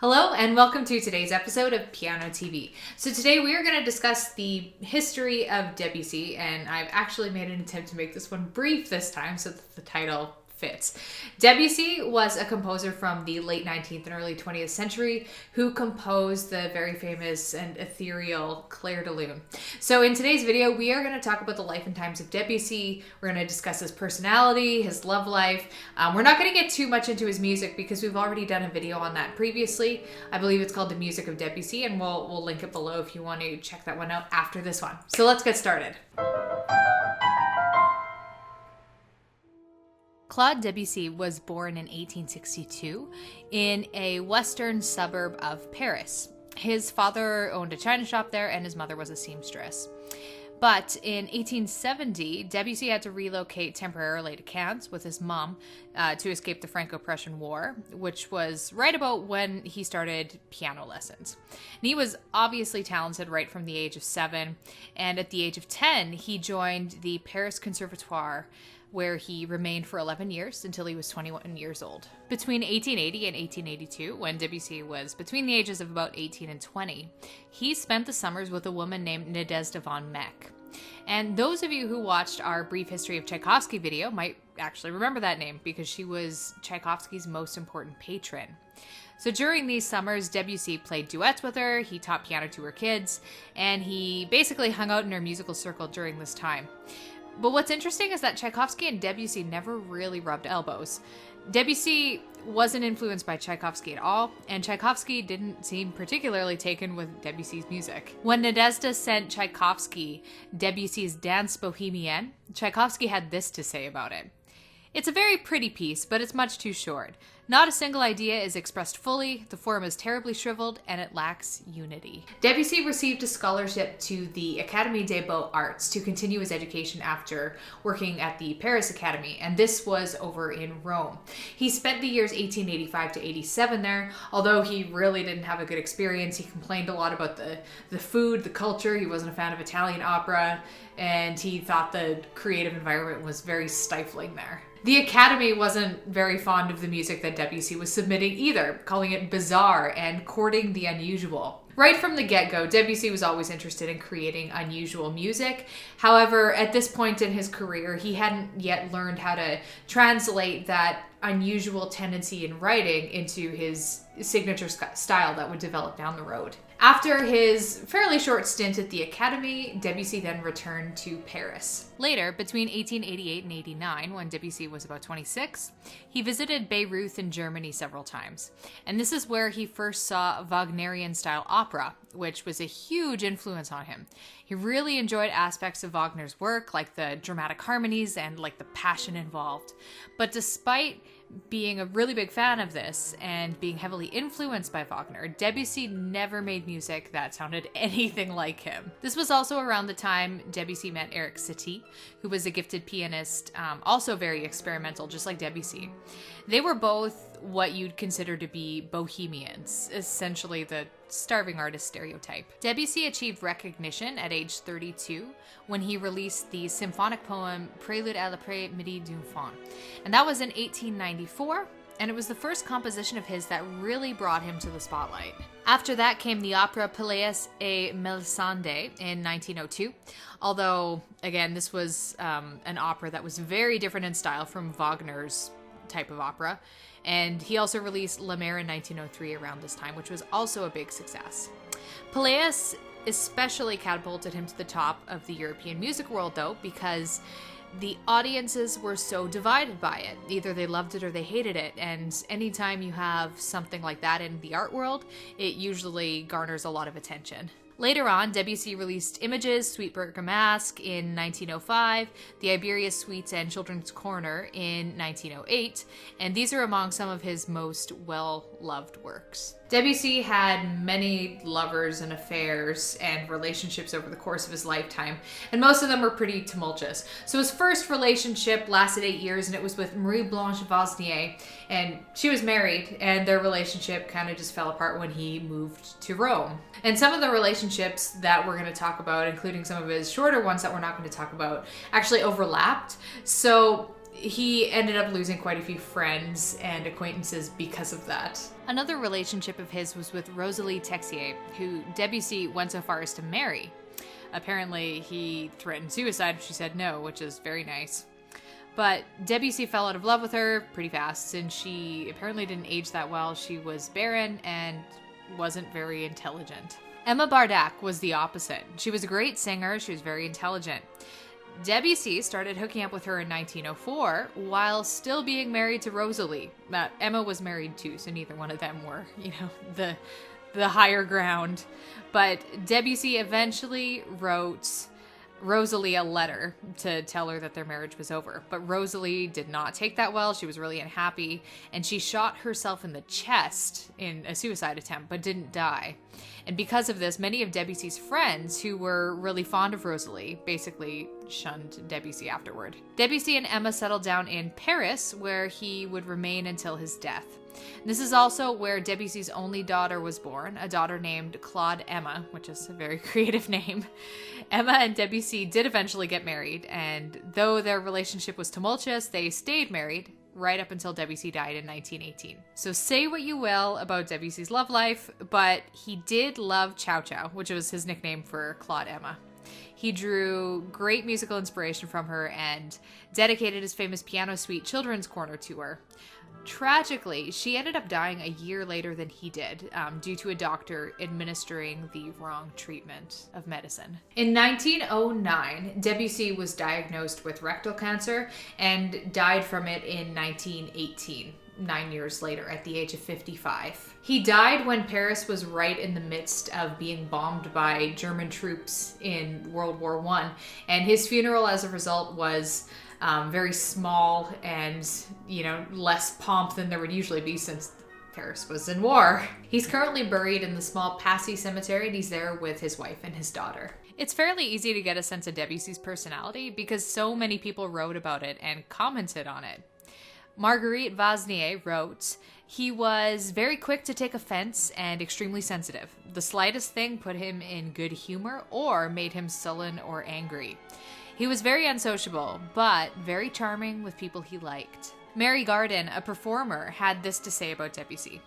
Hello and welcome to today's episode of Piano TV. So today we are going to discuss the history of Debussy, and I've actually made an attempt to make this one brief this time so that the title fits. Debussy was a composer from the late 19th and early 20th century who composed the very famous and ethereal Clair de Lune. So in today's video, we are going to talk about the life and times of Debussy. We're going to discuss his personality, his love life. We're not going to get too much into his music because we've already done a video on that previously. I believe it's called The Music of Debussy, and we'll link it below if you want to check that one out after this one. So let's get started. Claude Debussy was born in 1862 in a western suburb of Paris. His father owned a china shop there and his mother was a seamstress. But in 1870, Debussy had to relocate temporarily to Cannes with his mom to escape the Franco-Prussian War, which was right about when he started piano lessons. And he was obviously talented right from the age of 7, and at the age of 10, he joined the Paris Conservatoire, where he remained for 11 years until he was 21 years old. Between 1880 and 1882, when Debussy was between the ages of about 18 and 20, he spent the summers with a woman named Nadezhda von Meck. And those of you who watched our brief history of Tchaikovsky video might actually remember that name because she was Tchaikovsky's most important patron. So during these summers, Debussy played duets with her, he taught piano to her kids, and he basically hung out in her musical circle during this time. But what's interesting is that Tchaikovsky and Debussy never really rubbed elbows. Debussy wasn't influenced by Tchaikovsky at all, and Tchaikovsky didn't seem particularly taken with Debussy's music. When Nadezhda sent Tchaikovsky Debussy's Danse Bohemienne, Tchaikovsky had this to say about it. "It's a very pretty piece, but it's much too short. Not a single idea is expressed fully, the form is terribly shriveled, and it lacks unity." Debussy received a scholarship to the Académie des Beaux-Arts to continue his education after working at the Paris Academy, and this was over in Rome. He spent the years 1885 to 87 there. Although he really didn't have a good experience, he complained a lot about the food, the culture. He wasn't a fan of Italian opera, and he thought the creative environment was very stifling there. The Academy wasn't very fond of the music that Debussy was submitting either, calling it bizarre and courting the unusual. Right from the get-go, Debussy was always interested in creating unusual music. However, at this point in his career, he hadn't yet learned how to translate that unusual tendency in writing into his signature style that would develop down the road. After his fairly short stint at the Academy, Debussy then returned to Paris. Later, between 1888 and 89, when Debussy was about 26, he visited Bayreuth in Germany several times. And this is where he first saw Wagnerian-style opera, which was a huge influence on him. He really enjoyed aspects of Wagner's work, like the dramatic harmonies and like the passion involved. But despite being a really big fan of this and being heavily influenced by Wagner, Debussy never made music that sounded anything like him. This was also around the time Debussy met Erik Satie, who was a gifted pianist, also very experimental, just like Debussy. They were both what you'd consider to be bohemians, essentially the starving artist stereotype. Debussy achieved recognition at age 32 when he released the symphonic poem Prélude à l'après-midi d'un faun. And that was in 1894, and it was the first composition of his that really brought him to the spotlight. After that came the opera Pelléas et Mélisande in 1902, although, again, this was an opera that was very different in style from Wagner's type of opera. And he also released La Mer in 1903 around this time, which was also a big success. Pelléas especially catapulted him to the top of the European music world, though, because the audiences were so divided by it. Either they loved it or they hated it, and anytime you have something like that in the art world, it usually garners a lot of attention. Later on, Debussy released Images, Sweet Bergamasque in 1905, the Iberia Suites and Children's Corner in 1908, and these are among some of his most well-loved works. Debussy had many lovers and affairs and relationships over the course of his lifetime, and most of them were pretty tumultuous. So his first relationship lasted 8 years, and it was with Marie Blanche Vosnier, and she was married, and their relationship kind of just fell apart when he moved to Rome. And some of the relationships that we're going to talk about, including some of his shorter ones that we're not going to talk about, actually overlapped. So he ended up losing quite a few friends and acquaintances because of that. Another relationship of his was with Rosalie Texier, who Debussy went so far as to marry. Apparently, he threatened suicide if she said no, which is very nice. But Debussy fell out of love with her pretty fast, since she apparently didn't age that well. She was barren and wasn't very intelligent. Emma Bardac was the opposite. She was a great singer, she was very intelligent. Debussy started hooking up with her in 1904 while still being married to Rosalie. Emma was married too, so neither one of them were, the higher ground. But Debussy eventually wrote Rosalie a letter to tell her that their marriage was over. But Rosalie did not take that well. She was really unhappy, and she shot herself in the chest in a suicide attempt, but didn't die. And because of this, many of Debussy's friends who were really fond of Rosalie basically shunned Debussy afterward. Debussy and Emma settled down in Paris, where he would remain until his death. This is also where Debussy's only daughter was born, a daughter named Claude Emma, which is a very creative name. Emma and Debussy did eventually get married, and though their relationship was tumultuous, they stayed married right up until Debussy died in 1918. So say what you will about Debussy's love life, but he did love Chow Chow, which was his nickname for Claude Emma. He drew great musical inspiration from her and dedicated his famous piano suite Children's Corner to her. Tragically, she ended up dying a year later than he did, due to a doctor administering the wrong treatment of medicine. In 1909, Debussy was diagnosed with rectal cancer and died from it in 1918, 9 years later, at the age of 55. He died when Paris was right in the midst of being bombed by German troops in World War I, and his funeral as a result was very small and, less pomp than there would usually be since Paris was in war. He's currently buried in the small Passy cemetery, and he's there with his wife and his daughter. It's fairly easy to get a sense of Debussy's personality because so many people wrote about it and commented on it. Marguerite Vasnier wrote, "He was very quick to take offense and extremely sensitive. The slightest thing put him in good humor or made him sullen or angry. He was very unsociable, but very charming with people he liked." Mary Garden, a performer, had this to say about Debussy.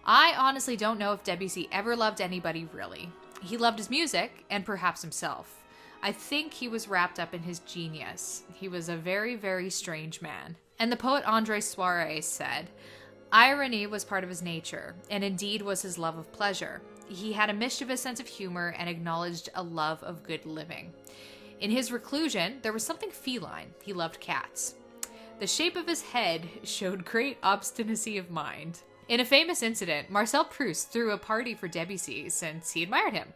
"I honestly don't know if Debussy ever loved anybody really. He loved his music, and perhaps himself. I think he was wrapped up in his genius. He was a very, very strange man." And the poet André Soares said, "Irony was part of his nature, and indeed was his love of pleasure. He had a mischievous sense of humor and acknowledged a love of good living. In his reclusion, there was something feline. He loved cats. The shape of his head showed great obstinacy of mind." In a famous incident, Marcel Proust threw a party for Debussy since he admired him.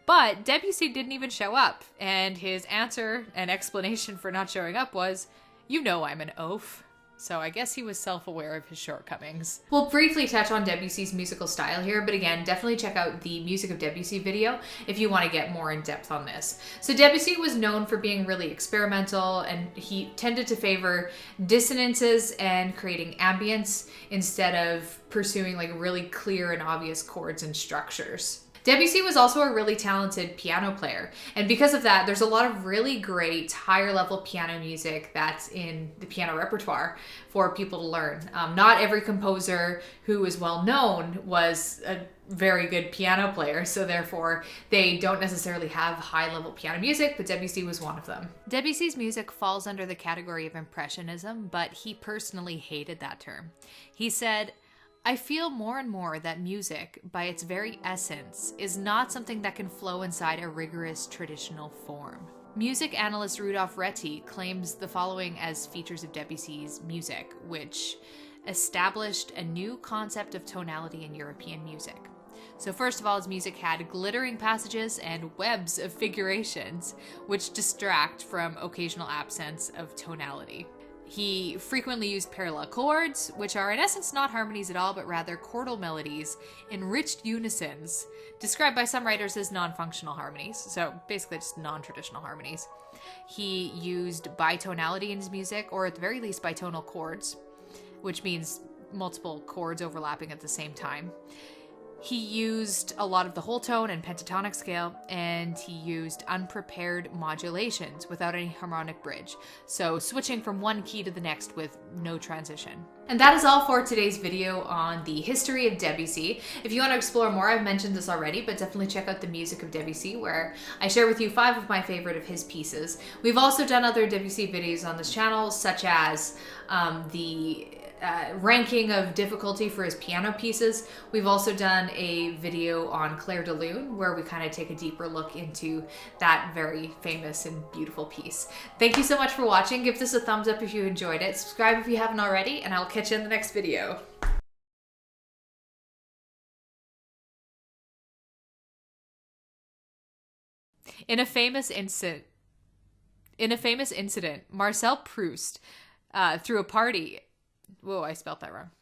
But Debussy didn't even show up, and his answer and explanation for not showing up was, "You know I'm an oaf." So I guess he was self-aware of his shortcomings. We'll briefly touch on Debussy's musical style here, but again, definitely check out the Music of Debussy video if you want to get more in depth on this. So Debussy was known for being really experimental, and he tended to favor dissonances and creating ambience instead of pursuing really clear and obvious chords and structures. Debussy was also a really talented piano player, and because of that, there's a lot of really great higher level piano music that's in the piano repertoire for people to learn. Not every composer who is well known was a very good piano player, so therefore they don't necessarily have high level piano music, but Debussy was one of them. Debussy's music falls under the category of Impressionism, but he personally hated that term. He said, "I feel more and more that music, by its very essence, is not something that can flow inside a rigorous traditional form." Music analyst Rudolf Reti claims the following as features of Debussy's music, which established a new concept of tonality in European music. So first of all, his music had glittering passages and webs of figurations, which distract from occasional absence of tonality. He frequently used parallel chords, which are in essence not harmonies at all, but rather chordal melodies, enriched unisons, described by some writers as non-functional harmonies, so basically just non-traditional harmonies. He used bitonality in his music, or at the very least bitonal chords, which means multiple chords overlapping at the same time. He used a lot of the whole tone and pentatonic scale, and he used unprepared modulations without any harmonic bridge. So switching from one key to the next with no transition. And that is all for today's video on the history of Debussy. If you want to explore more, I've mentioned this already, but definitely check out the music of Debussy, where I share with you 5 of my favorite of his pieces. We've also done other Debussy videos on this channel, such as the ranking of difficulty for his piano pieces. We've also done a video on Clair de Lune, where we kind of take a deeper look into that very famous and beautiful piece. Thank you so much for watching. Give this a thumbs up if you enjoyed it. Subscribe if you haven't already, and I'll catch you in the next video. In a famous incident, Marcel Proust threw a party. Whoa, I spelled that wrong.